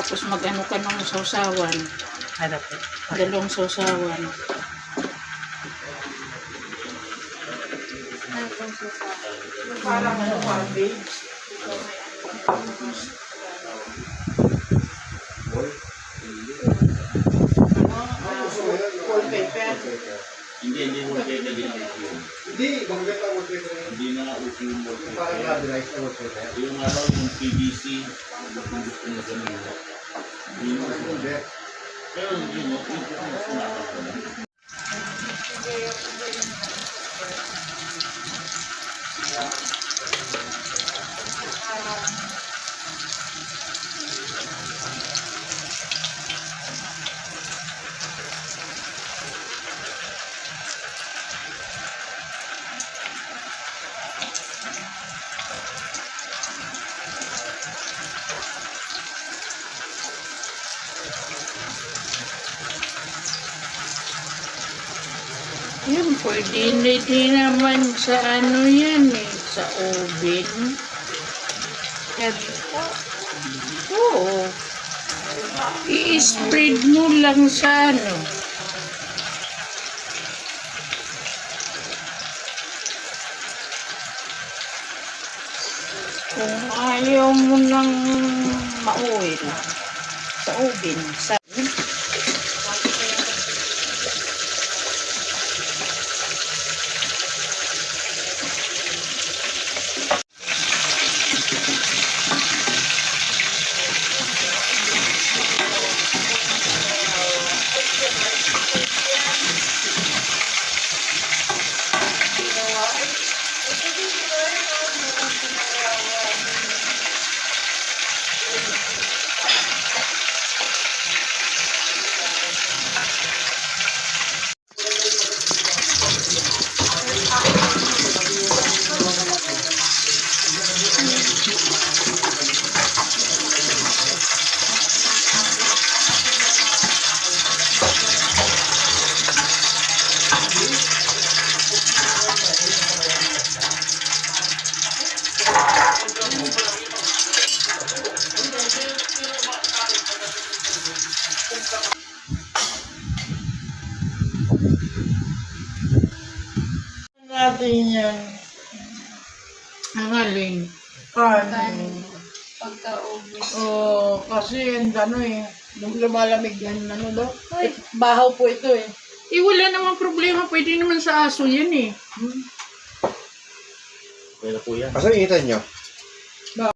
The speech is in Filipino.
Tapos mag-ano ka ng sausawan. Ano po? Dalawang sausawan. Parang ano, cabbage. Whole pepper. Hindi mo kaya ginamit yun. Hindi, banggat ang wall paper. Hindi na nga upo yung wall Yung parang paper. rubberized na wall paper. Yung araw, yung PVC, yung gusto na ganun. Yun Parang yung hindi. pero yun, yung sumakas ko na. Yun, pwede naman sa ano yan eh, sa oven. Oo. I-spread mo lang sa ano. Kung ayaw mo nang ma-oil, sa oven, sa natin yan. Ang alin? Kanin. Pagka-oven. Oo, kasi ano eh, nung lumalamig yan, ano daw? Ay, bahaw po ito eh. Eh, wala namang problema, pwede naman sa aso yan eh. Pwede po yan. Asa iitan nyo?